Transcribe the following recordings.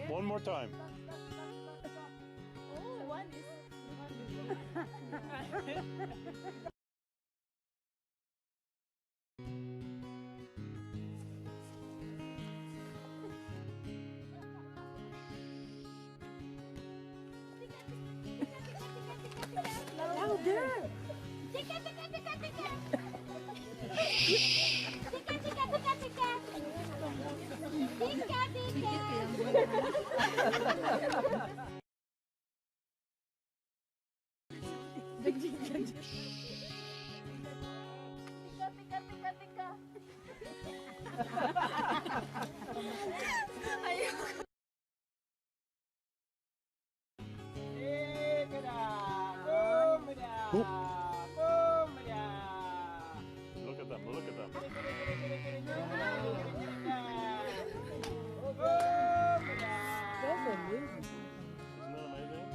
One more time. Oh, one is. Louder. Tika, tika, tika, tika. Tika, tika, tika, tika. Tika, tika. Tika, tika, tika. Look at them, look at them. That's amazing. Isn't that amazing?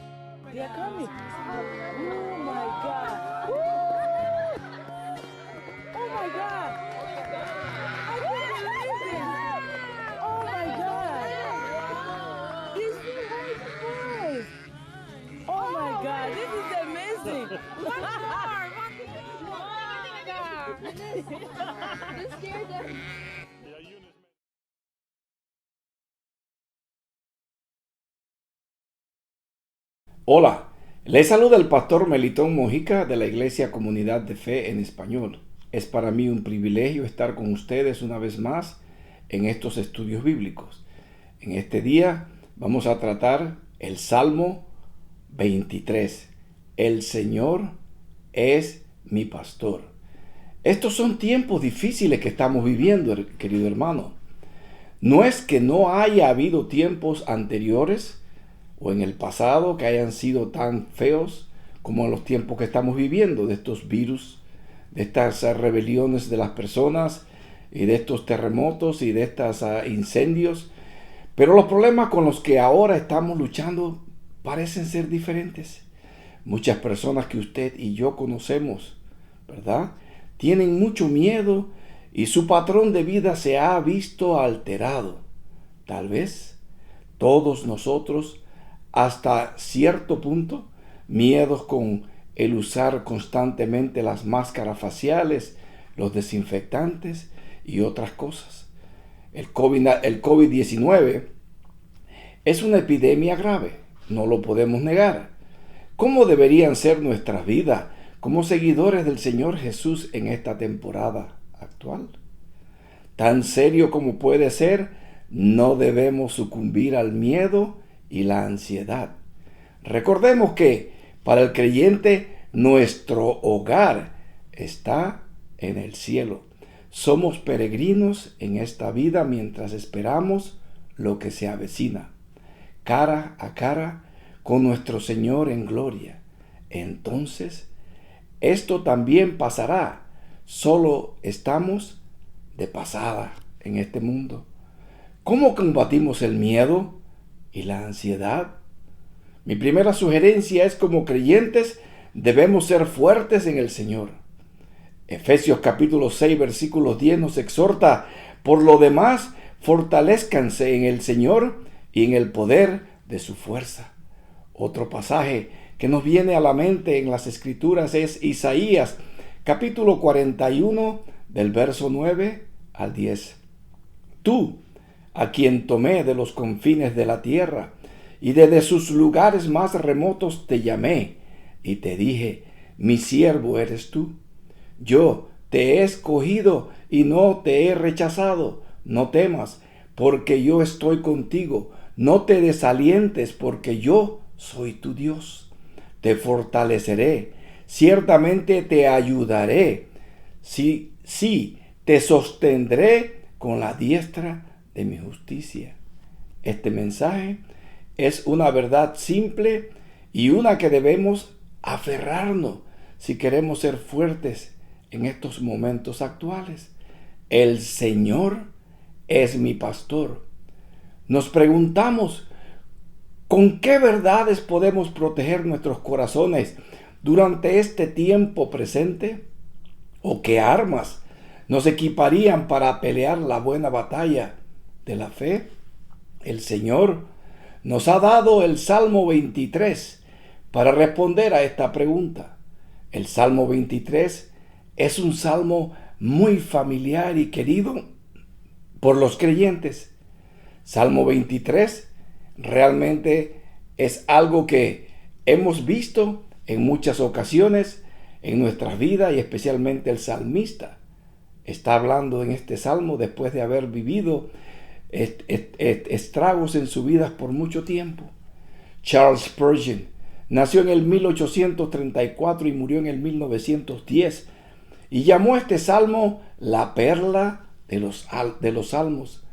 They are coming. Oh my God. Woo! Oh my God. I can't believe it. Oh my God. These two white boys. Oh my God. This is amazing. One more. This scared them. Yeah, Eunice. Hola, les saluda el pastor Melitón Mojica de la Iglesia Comunidad de Fe en Español. Es para mí un privilegio estar con ustedes una vez más en estos estudios bíblicos. En este día vamos a tratar el Salmo 23. El Señor es mi pastor. Estos son tiempos difíciles que estamos viviendo, querido hermano. No es que no haya habido tiempos anteriores o en el pasado que hayan sido tan feos como los tiempos que estamos viviendo, de estos virus, de estas rebeliones de las personas y de estos terremotos y de estos incendios. Pero los problemas con los que ahora estamos luchando parecen ser diferentes. Muchas personas que usted y yo conocemos, ¿verdad?, tienen mucho miedo y su patrón de vida se ha visto alterado. Tal vez todos nosotros, hasta cierto punto, miedos con el usar constantemente las máscaras faciales, los desinfectantes y otras cosas. El COVID-19 es una epidemia grave, no lo podemos negar. ¿Cómo deberían ser nuestras vidas como seguidores del Señor Jesús en esta temporada actual? Tan serio como puede ser, no debemos sucumbir al miedo y la ansiedad. Recordemos que para el creyente nuestro hogar está en el cielo. Somos peregrinos en esta vida mientras esperamos lo que se avecina, cara a cara con nuestro Señor en gloria. Entonces, esto también pasará. Solo estamos de pasada en este mundo. ¿Cómo combatimos el miedo y la ansiedad? Mi primera sugerencia es: como creyentes debemos ser fuertes en el Señor. Efesios capítulo 6 versículo 10 nos exhorta: por lo demás, fortalézcanse en el Señor y en el poder de su fuerza. Otro pasaje que nos viene a la mente en las Escrituras es Isaías capítulo 41 del verso 9 al 10. Tú, a quien tomé de los confines de la tierra y desde sus lugares más remotos te llamé y te dije: mi siervo eres tú. Yo te he escogido y no te he rechazado. No temas, porque yo estoy contigo. No te desalientes, porque yo soy tu Dios. Te fortaleceré, ciertamente te ayudaré. Sí, te sostendré con la diestra de mi justicia. Este mensaje es una verdad simple y una que debemos aferrarnos si queremos ser fuertes en estos momentos actuales. El Señor es mi pastor. Nos preguntamos: ¿con qué verdades podemos proteger nuestros corazones durante este tiempo presente? ¿O qué armas nos equiparían para pelear la buena batalla de la fe? El Señor nos ha dado el Salmo 23 para responder a esta pregunta. El Salmo 23 es un salmo muy familiar y querido por los creyentes. Salmo 23 realmente es algo que hemos visto en muchas ocasiones en nuestras vidas, y especialmente el salmista está hablando en este salmo después de haber vivido estragos en su vida por mucho tiempo. Charles Spurgeon nació en el 1834 y murió en el 1910, y llamó a este salmo la perla de los salmos.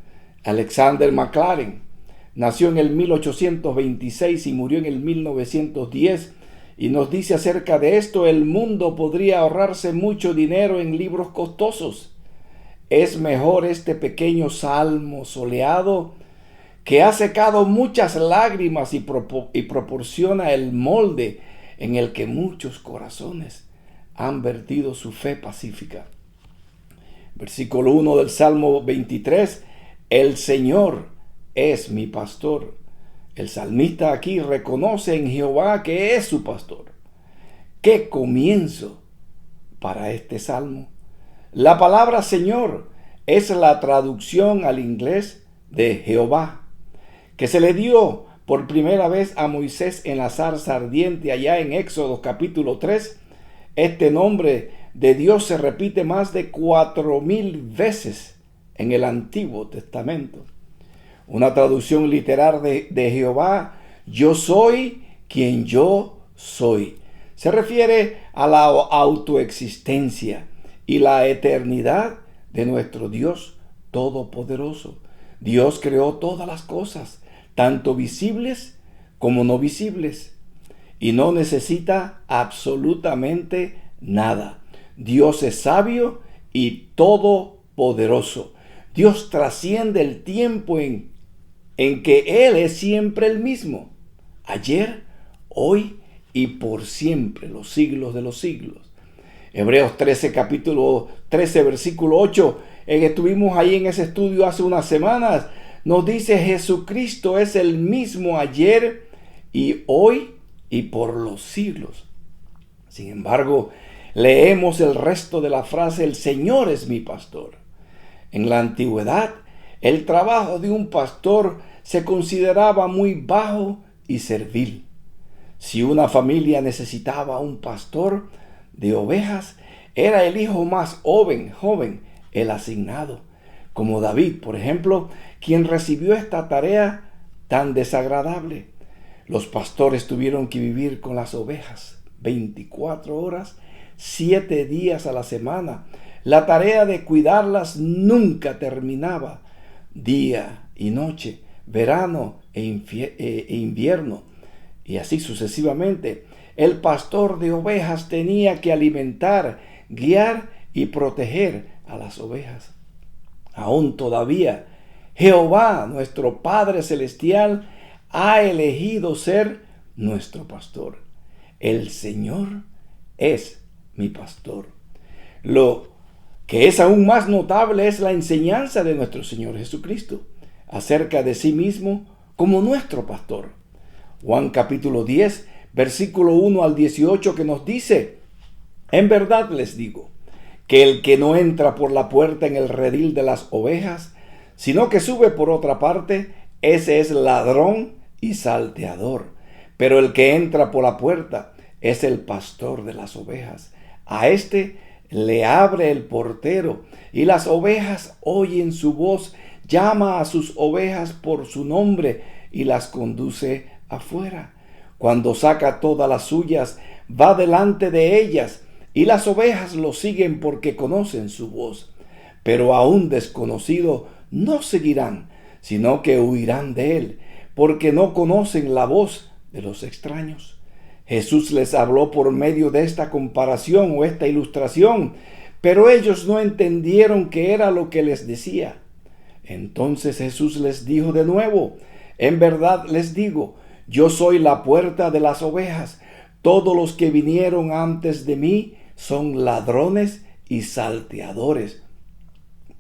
Alexander Maclaren nació en el 1826 y murió en el 1910, y nos dice acerca de esto: el mundo podría ahorrarse mucho dinero en libros costosos. Es mejor este pequeño salmo soleado, que ha secado muchas lágrimas y proporciona el molde en el que muchos corazones han vertido su fe pacífica. Versículo 1 del Salmo 23: el Señor es mi pastor. El salmista aquí reconoce en Jehová que es su pastor. ¡Qué comienzo para este salmo! La palabra Señor es la traducción al inglés de Jehová, que se le dio por primera vez a Moisés en la zarza ardiente allá en Éxodo capítulo 3. Este nombre de Dios se repite más de 4,000 veces en el Antiguo Testamento. Una traducción literal de Jehová, yo soy quien yo soy, se refiere a la autoexistencia y la eternidad de nuestro Dios Todopoderoso. Dios creó todas las cosas, tanto visibles como no visibles, y no necesita absolutamente nada. Dios es sabio y todopoderoso. Dios trasciende el tiempo en que Él es siempre el mismo, ayer, hoy y por siempre, los siglos de los siglos. Hebreos 13, capítulo 13, versículo 8, estuvimos ahí en ese estudio hace unas semanas, nos dice: Jesucristo es el mismo ayer y hoy y por los siglos. Sin embargo, leemos el resto de la frase: el Señor es mi pastor. En la antigüedad, el trabajo de un pastor se consideraba muy bajo y servil. Si una familia necesitaba un pastor de ovejas, era el hijo más joven el asignado, como David, por ejemplo, quien recibió esta tarea tan desagradable. Los pastores tuvieron que vivir con las ovejas 24 horas, 7 días a la semana. La tarea de cuidarlas nunca terminaba, día y noche, verano e invierno, y así sucesivamente. El pastor de ovejas tenía que alimentar, guiar y proteger a las ovejas. Aún todavía, Jehová, nuestro Padre Celestial, ha elegido ser nuestro pastor. El Señor es mi pastor. Lo que es aún más notable es la enseñanza de nuestro Señor Jesucristo acerca de sí mismo como nuestro pastor. Juan capítulo 10, versículo 1 al 18, que nos dice: en verdad les digo, que el que no entra por la puerta en el redil de las ovejas, sino que sube por otra parte, ese es ladrón y salteador. Pero el que entra por la puerta es el pastor de las ovejas. A éste le abre el portero, y las ovejas oyen su voz. Llama a sus ovejas por su nombre y las conduce afuera. Cuando saca todas las suyas, va delante de ellas, y las ovejas lo siguen porque conocen su voz. Pero a un desconocido no seguirán, sino que huirán de él, porque no conocen la voz de los extraños. Jesús les habló por medio de esta comparación o esta ilustración, pero ellos no entendieron qué era lo que les decía. Entonces Jesús les dijo de nuevo: en verdad les digo, yo soy la puerta de las ovejas. Todos los que vinieron antes de mí son ladrones y salteadores,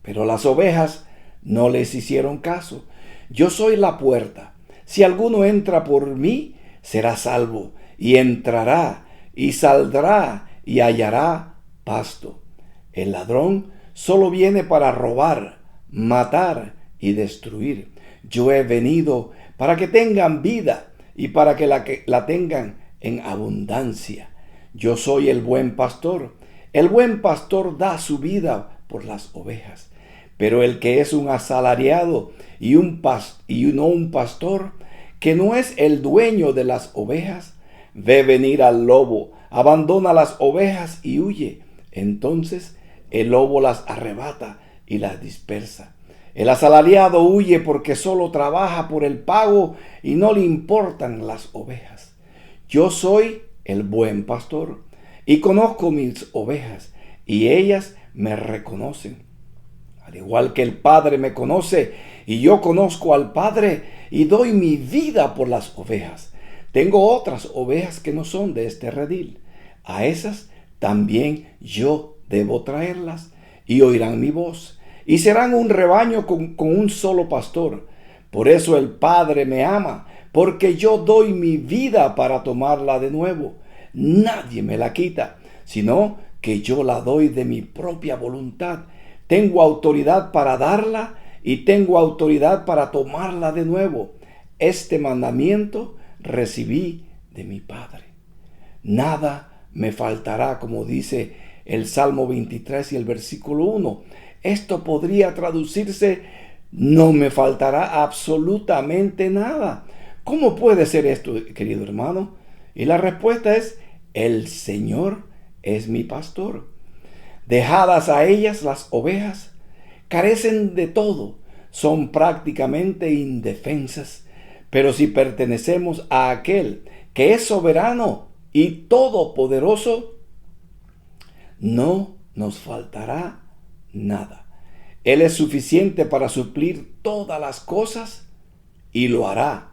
Pero las ovejas no les hicieron caso. Yo soy la puerta. Si alguno entra por mí, será salvo, y entrará, y saldrá, y hallará pasto. El ladrón solo viene para robar, matar y destruir. Yo he venido para que tengan vida, y para que la tengan en abundancia. Yo soy el buen pastor. El buen pastor da su vida por las ovejas. Pero el que es un asalariado y no un pastor, que no es el dueño de las ovejas, ve venir al lobo, abandona las ovejas y huye. Entonces el lobo las arrebata y las dispersa. El asalariado huye porque solo trabaja por el pago y no le importan las ovejas. Yo soy el buen pastor y conozco mis ovejas y ellas me reconocen. Al igual que el Padre me conoce y yo conozco al Padre y doy mi vida por las ovejas. Tengo otras ovejas que no son de este redil. A esas también yo debo traerlas y oirán mi voz y serán un rebaño con un solo pastor. Por eso el Padre me ama, porque yo doy mi vida para tomarla de nuevo. Nadie me la quita, sino que yo la doy de mi propia voluntad. Tengo autoridad para darla y tengo autoridad para tomarla de nuevo. Este mandamiento recibí de mi Padre. Nada me faltará, como dice el Salmo 23 y el versículo 1. Esto podría traducirse: no me faltará absolutamente nada. ¿Cómo puede ser esto, querido hermano? Y la respuesta es: el Señor es mi pastor. Dejadas a ellas, las ovejas carecen de todo, son prácticamente indefensas. Pero si pertenecemos a aquel que es soberano y todopoderoso, no nos faltará nada. Él es suficiente para suplir todas las cosas y lo hará.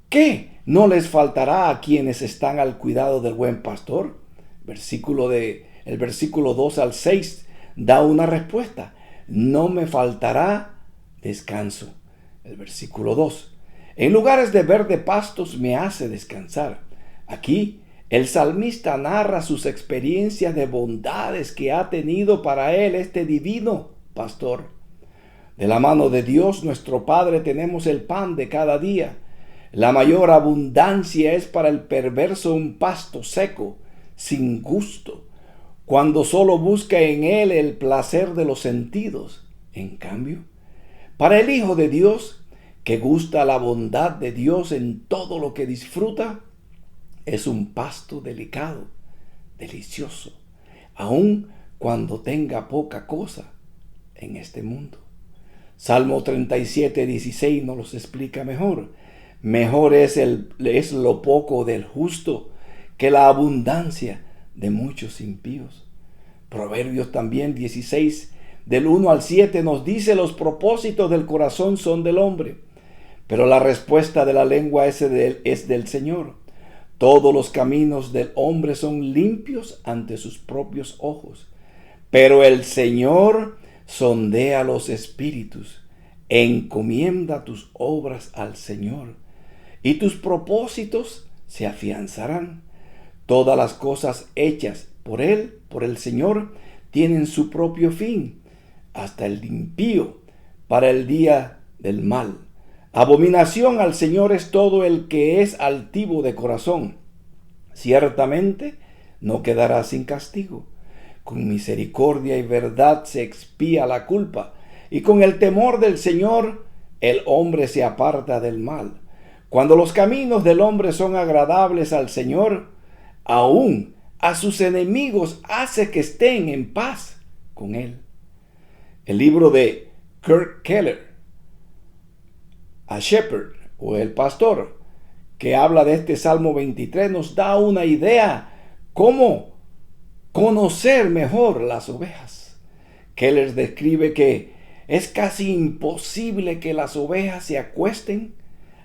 ¿Qué no les faltará a quienes están al cuidado del buen pastor? El versículo 2 al 6 da una respuesta: no me faltará descanso. El versículo 2: en lugares de verde pastos me hace descansar. Aquí el salmista narra sus experiencias de bondades que ha tenido para él este divino pastor. De la mano de Dios nuestro Padre tenemos el pan de cada día. La mayor abundancia es para el perverso un pasto seco, sin gusto, cuando solo busca en él el placer de los sentidos. En cambio, para el Hijo de Dios, que gusta la bondad de Dios en todo lo que disfruta, es un pasto delicado, delicioso, aun cuando tenga poca cosa en este mundo. Salmo 37:16 nos los explica mejor. Mejor es lo poco del justo que la abundancia de muchos impíos. Proverbios también 16, del 1 al 7 nos dice: los propósitos del corazón son del hombre, pero la respuesta de la lengua es del Señor. Todos los caminos del hombre son limpios ante sus propios ojos, pero el Señor sondea los espíritus. Encomienda tus obras al Señor, y tus propósitos se afianzarán. Todas las cosas hechas por el Señor, tienen su propio fin, hasta el impío para el día del mal. Abominación al Señor es todo el que es altivo de corazón. Ciertamente no quedará sin castigo. Con misericordia y verdad se expía la culpa, y con el temor del Señor el hombre se aparta del mal. Cuando los caminos del hombre son agradables al Señor, aún a sus enemigos hace que estén en paz con él. El libro de Kurt Keller, A Shepherd, o El Pastor, que habla de este Salmo 23, nos da una idea cómo conocer mejor las ovejas. Keller describe que es casi imposible que las ovejas se acuesten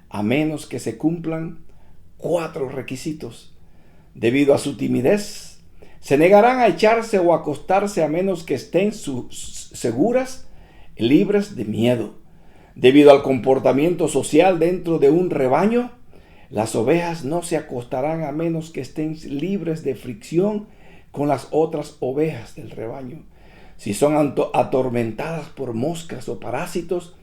a menos que se cumplan 4 requisitos. Debido a su timidez, se negarán a echarse o acostarse a menos que estén seguras, libres de miedo. Debido al comportamiento social dentro de un rebaño, las ovejas no se acostarán a menos que estén libres de fricción con las otras ovejas del rebaño. Si son atormentadas por moscas o parásitos,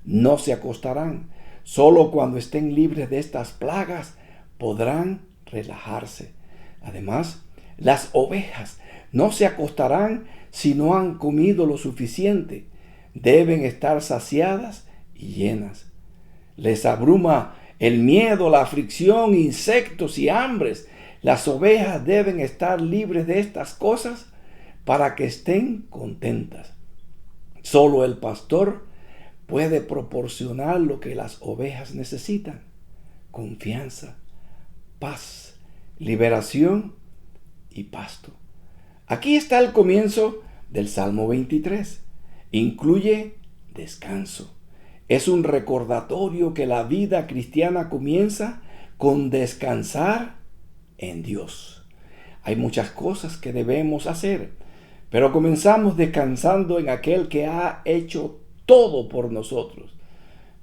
no se acostarán. Solo cuando estén libres de estas plagas podrán relajarse. Además, las ovejas no se acostarán si no han comido lo suficiente. Deben estar saciadas y llenas. Les abruma el miedo, la aflicción, insectos y hambres. Las ovejas deben estar libres de estas cosas para que estén contentas. Solo el pastor puede proporcionar lo que las ovejas necesitan: confianza, paz, liberación y pasto. Aquí está el comienzo del Salmo 23. Incluye descanso. Es un recordatorio que la vida cristiana comienza con descansar en Dios. Hay muchas cosas que debemos hacer, pero comenzamos descansando en aquel que ha hecho todo por nosotros.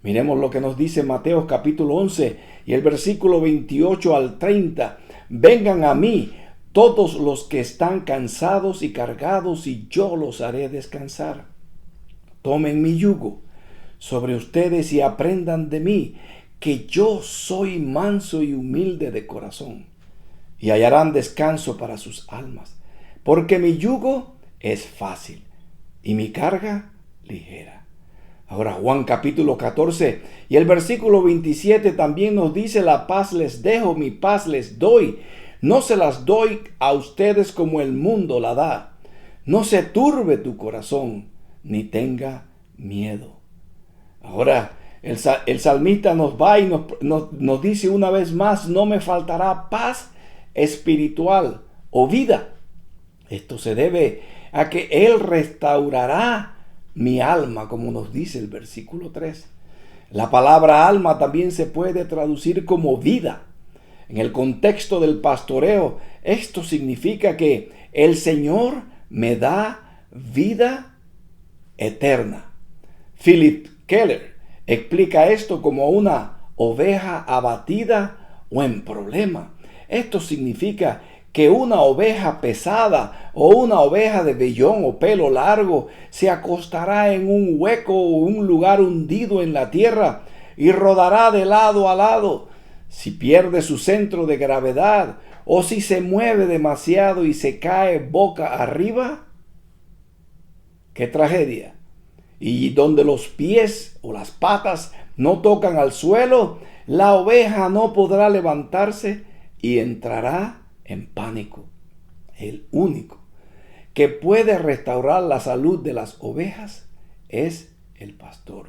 Miremos lo que nos dice Mateo capítulo 11 y el versículo 28 al 30. Vengan a mí todos los que están cansados y cargados, y yo los haré descansar. Tomen mi yugo sobre ustedes y aprendan de mí, que yo soy manso y humilde de corazón, y hallarán descanso para sus almas, porque mi yugo es fácil y mi carga ligera. Ahora Juan capítulo 14 y el versículo 27 también nos dice: la paz les dejo, mi paz les doy. No se las doy a ustedes como el mundo la da. No se turbe tu corazón, ni tenga miedo. Ahora el salmista nos va y nos dice una vez más: no me faltará paz espiritual o vida. Esto se debe a que Él restaurará mi alma, como nos dice el versículo 3. La palabra alma también se puede traducir como vida. En el contexto del pastoreo, esto significa que el Señor me da vida eterna. Philip Keller explica esto como una oveja abatida o en problema. Esto significa que una oveja pesada o una oveja de vellón o pelo largo se acostará en un hueco o un lugar hundido en la tierra y rodará de lado a lado. Si pierde su centro de gravedad o si se mueve demasiado y se cae boca arriba, ¡qué tragedia! Y donde los pies o las patas no tocan al suelo, la oveja no podrá levantarse y entrará en pánico. El único que puede restaurar la salud de las ovejas es el pastor.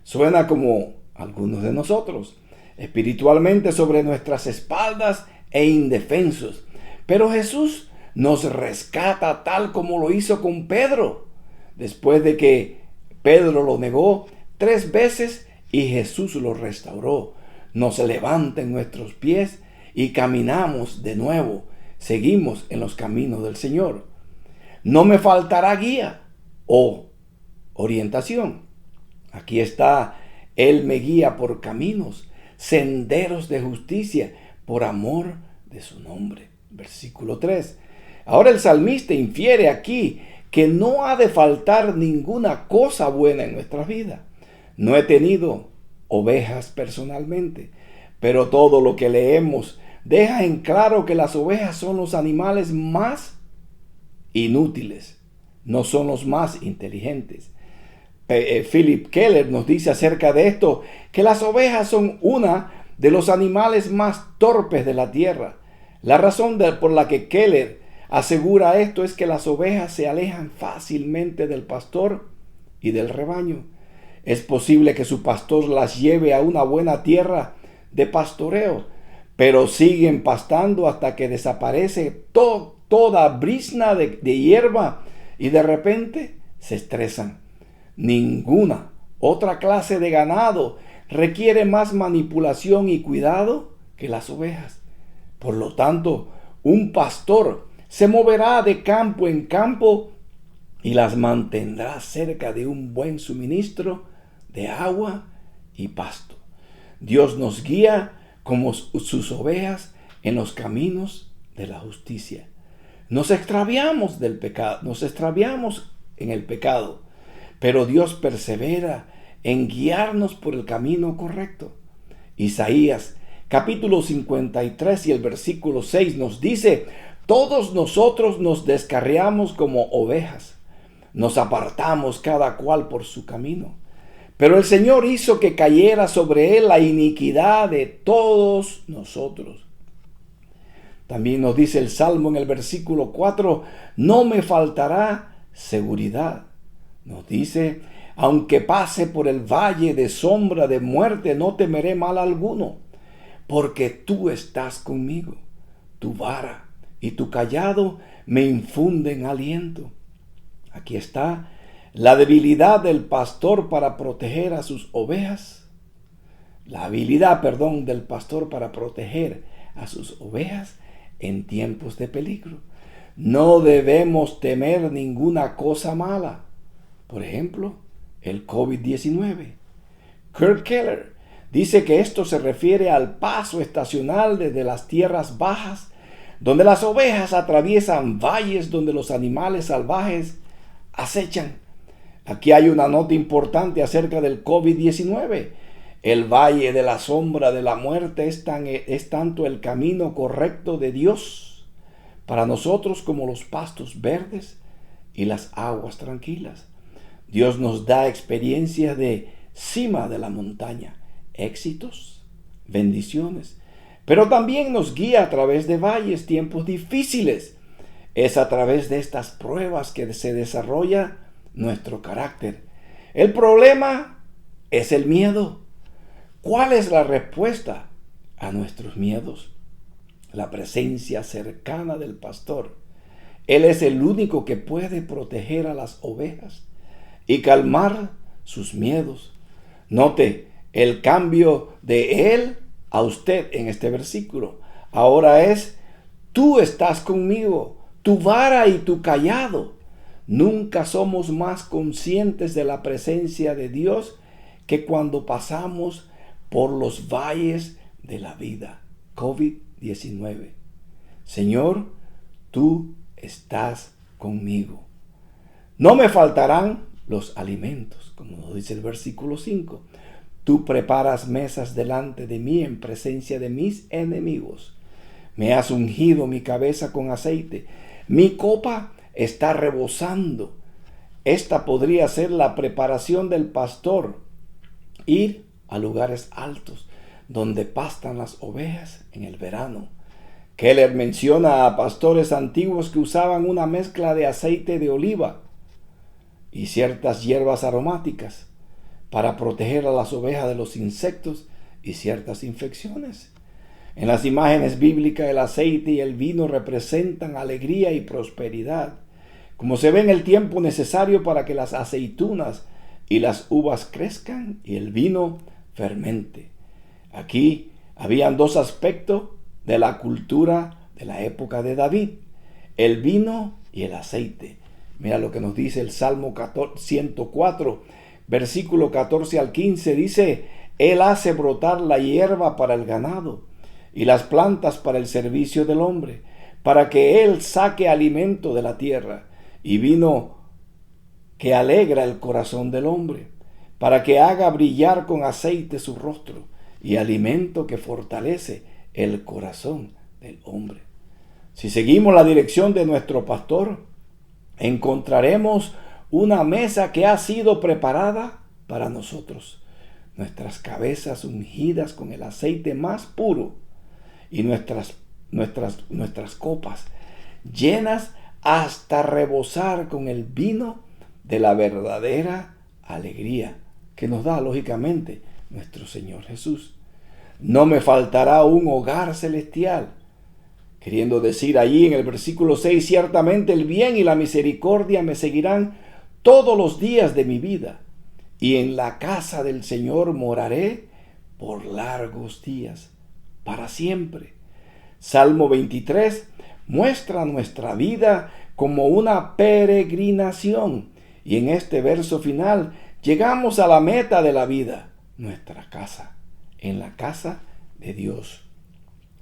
Suena como algunos de nosotros, espiritualmente sobre nuestras espaldas e indefensos. Pero Jesús nos rescata tal como lo hizo con Pedro. Después de que Pedro lo negó 3 veces y Jesús lo restauró, nos levanta en nuestros pies y caminamos de nuevo. Seguimos en los caminos del Señor. No me faltará guía o orientación. Aquí está: Él me guía por caminos, senderos de justicia, por amor de su nombre. Versículo 3. Ahora el salmista infiere aquí que no ha de faltar ninguna cosa buena en nuestra vida. No he tenido ovejas personalmente, pero todo lo que leemos deja en claro que las ovejas son los animales más inútiles, no son los más inteligentes. Philip Keller nos dice acerca de esto que las ovejas son una de los animales más torpes de la tierra. La razón por la que Keller asegura esto es que las ovejas se alejan fácilmente del pastor y del rebaño. Es posible que su pastor las lleve a una buena tierra de pastoreo, pero siguen pastando hasta que desaparece toda brizna de hierba y de repente se estresan. Ninguna otra clase de ganado requiere más manipulación y cuidado que las ovejas. Por lo tanto, un pastor se moverá de campo en campo y las mantendrá cerca de un buen suministro de agua y pasto. Dios nos guía como sus ovejas en los caminos de la justicia. Nos extraviamos del pecado, nos extraviamos en el pecado, pero Dios persevera en guiarnos por el camino correcto. Isaías capítulo 53 y el versículo 6 nos dice: todos nosotros nos descarriamos como ovejas, nos apartamos cada cual por su camino. Pero el Señor hizo que cayera sobre él la iniquidad de todos nosotros. También nos dice el Salmo en el versículo 4, no me faltará seguridad. Nos dice, aunque pase por el valle de sombra de muerte, no temeré mal alguno, porque tú estás conmigo. Tu vara y tu cayado me infunden aliento. Aquí está la debilidad del pastor para proteger a sus ovejas. La habilidad, del pastor para proteger a sus ovejas en tiempos de peligro. No debemos temer ninguna cosa mala. Por ejemplo, el COVID-19. Kurt Keller dice que esto se refiere al paso estacional desde las tierras bajas, donde las ovejas atraviesan valles donde los animales salvajes acechan. Aquí hay una nota importante acerca del COVID-19. El valle de la sombra de la muerte es tanto el camino correcto de Dios para nosotros como los pastos verdes y las aguas tranquilas. Dios nos da experiencias de cima de la montaña, éxitos, bendiciones, pero también nos guía a través de valles, tiempos difíciles. Es a través de estas pruebas que se desarrolla nuestro carácter. El problema es el miedo. ¿Cuál es la respuesta a nuestros miedos? La presencia cercana del pastor. Él es el único que puede proteger a las ovejas y calmar sus miedos. Note el cambio de él a usted en este versículo. Ahora es, tú estás conmigo, tu vara y tu cayado. Nunca somos más conscientes de la presencia de Dios que cuando pasamos por los valles de la vida. COVID-19. Señor, tú estás conmigo. No me faltarán los alimentos, como nos dice el versículo 5. Tú preparas mesas delante de mí en presencia de mis enemigos. Me has ungido mi cabeza con aceite. Mi copa está rebosando. Esta podría ser la preparación del pastor. Ir a lugares altos donde pastan las ovejas en el verano. Keller menciona a pastores antiguos que usaban una mezcla de aceite de oliva y ciertas hierbas aromáticas para proteger a las ovejas de los insectos y ciertas infecciones. En las imágenes bíblicas, el aceite y el vino representan alegría y prosperidad, como se ve en el tiempo necesario para que las aceitunas y las uvas crezcan y el vino fermente. Aquí habían dos aspectos de la cultura de la época de David: el vino y el aceite. Mira lo que nos dice el Salmo 104, versículo 14 al 15. Dice, Él hace brotar la hierba para el ganado y las plantas para el servicio del hombre, para que Él saque alimento de la tierra y vino que alegra el corazón del hombre, para que haga brillar con aceite su rostro y alimento que fortalece el corazón del hombre. Si seguimos la dirección de nuestro pastor, encontraremos una mesa que ha sido preparada para nosotros, nuestras cabezas ungidas con el aceite más puro y nuestras copas llenas hasta rebosar con el vino de la verdadera alegría que nos da, lógicamente, nuestro Señor Jesús. No me faltará un hogar celestial. Queriendo decir allí en el versículo 6, ciertamente el bien y la misericordia me seguirán todos los días de mi vida, y en la casa del Señor moraré por largos días, para siempre. Salmo 23 muestra nuestra vida como una peregrinación. Y en este verso final llegamos a la meta de la vida, nuestra casa, en la casa de Dios.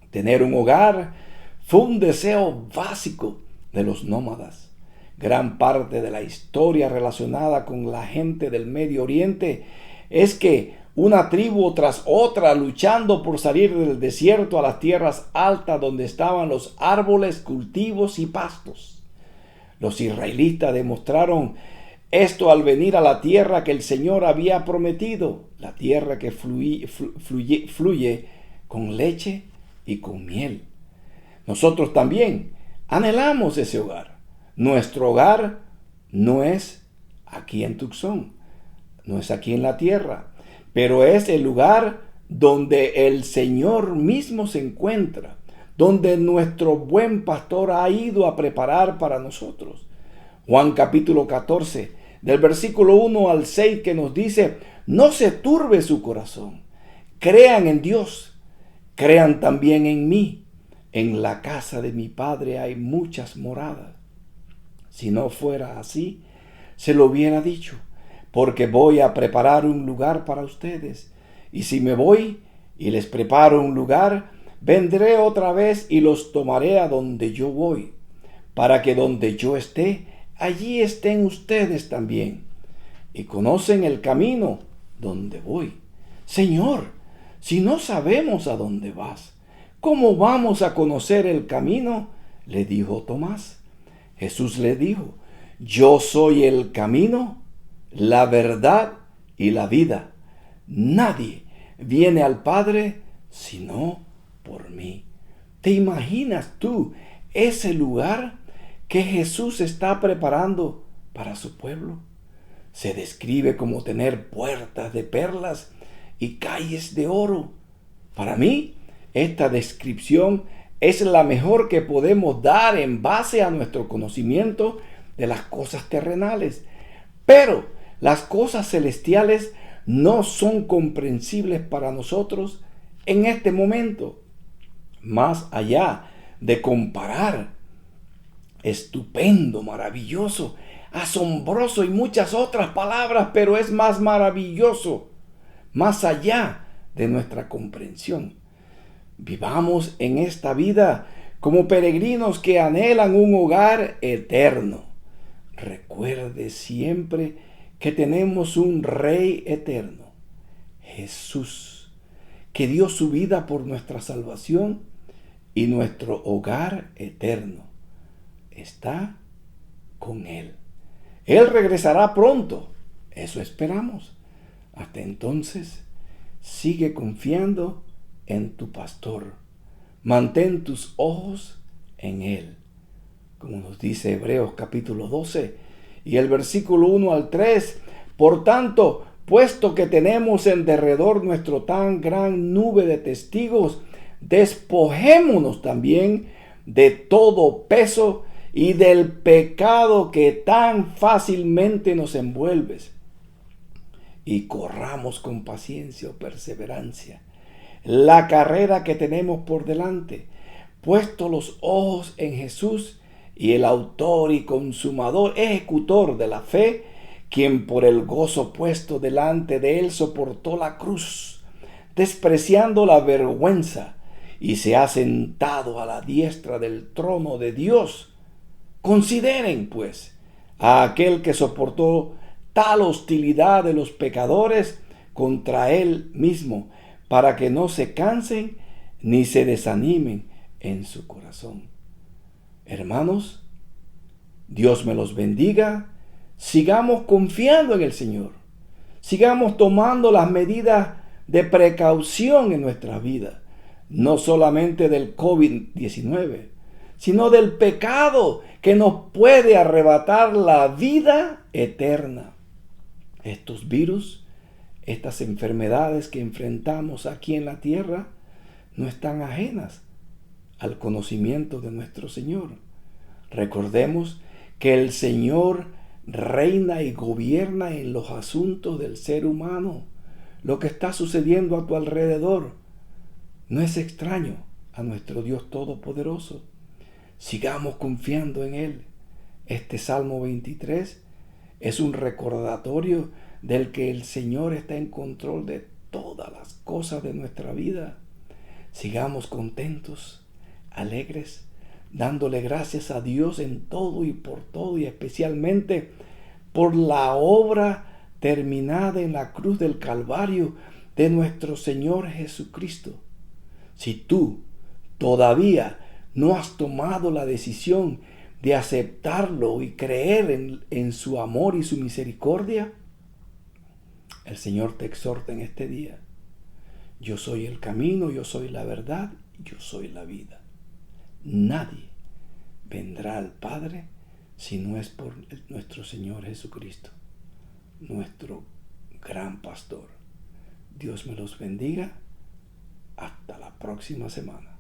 Tener un hogar fue un deseo básico de los nómadas. Gran parte de la historia relacionada con la gente del Medio Oriente es que una tribu tras otra luchando por salir del desierto a las tierras altas donde estaban los árboles, cultivos y pastos. Los israelitas demostraron esto al venir a la tierra que el Señor había prometido, la tierra que fluye con leche y con miel. Nosotros también anhelamos ese hogar. Nuestro hogar no es aquí en Tucson, no es aquí en la tierra, pero es el lugar donde el Señor mismo se encuentra, donde nuestro buen pastor ha ido a preparar para nosotros. Juan capítulo 14, del versículo 1 al 6, que nos dice: no se turbe su corazón, crean en Dios, crean también en mí. En la casa de mi Padre hay muchas moradas. Si no fuera así, se lo hubiera dicho, porque voy a preparar un lugar para ustedes. Y si me voy y les preparo un lugar, vendré otra vez y los tomaré a donde yo voy, para que donde yo esté, allí estén ustedes también. Y conocen el camino donde voy. Señor, si no sabemos a dónde vas, ¿cómo vamos a conocer el camino?, le dijo Tomás. Jesús le dijo: yo soy el camino, la verdad y la vida. Nadie viene al Padre sino por mí. ¿Te imaginas tú ese lugar que Jesús está preparando para su pueblo? Se describe como tener puertas de perlas y calles de oro. Para mí, esta descripción es la mejor que podemos dar en base a nuestro conocimiento de las cosas terrenales. Pero las cosas celestiales no son comprensibles para nosotros en este momento. Más allá de comparar, estupendo, maravilloso, asombroso y muchas otras palabras, pero es más maravilloso, más allá de nuestra comprensión. Vivamos en esta vida como peregrinos que anhelan un hogar eterno. Recuerde siempre que tenemos un Rey eterno, Jesús, que dio su vida por nuestra salvación, y nuestro hogar eterno está con Él. Él regresará pronto, eso esperamos. Hasta entonces, sigue confiando en tu pastor. Mantén tus ojos en Él. Como nos dice Hebreos capítulo 12 y el versículo 1 al 3. Por tanto, puesto que tenemos en derredor nuestro tan gran nube de testigos, despojémonos también de todo peso y del pecado que tan fácilmente nos envuelve, y corramos con paciencia o perseverancia la carrera que tenemos por delante, puesto los ojos en Jesús, y el autor y consumador, ejecutor de la fe, quien por el gozo puesto delante de él soportó la cruz, despreciando la vergüenza, y se ha sentado a la diestra del trono de Dios. Consideren, pues, a aquel que soportó tal hostilidad de los pecadores contra él mismo, para que no se cansen ni se desanimen en su corazón. Hermanos, Dios me los bendiga. Sigamos confiando en el Señor. Sigamos tomando las medidas de precaución en nuestra vida, no solamente del COVID-19, sino del pecado que nos puede arrebatar la vida eterna. Estos virus, estas enfermedades que enfrentamos aquí en la tierra, no están ajenas al conocimiento de nuestro Señor. Recordemos que el Señor reina y gobierna en los asuntos del ser humano. Lo que está sucediendo a tu alrededor no es extraño a nuestro Dios Todopoderoso. Sigamos confiando en Él. Este Salmo 23 es un recordatorio del que el Señor está en control de todas las cosas de nuestra vida. Sigamos contentos, alegres, dándole gracias a Dios en todo y por todo, y especialmente por la obra terminada en la cruz del Calvario de nuestro Señor Jesucristo. Si tú todavía no has tomado la decisión de aceptarlo y creer en su amor y su misericordia, el Señor te exhorta en este día: yo soy el camino, yo soy la verdad, yo soy la vida. Nadie vendrá al Padre si no es por nuestro Señor Jesucristo, nuestro gran pastor. Dios me los bendiga. Hasta la próxima semana.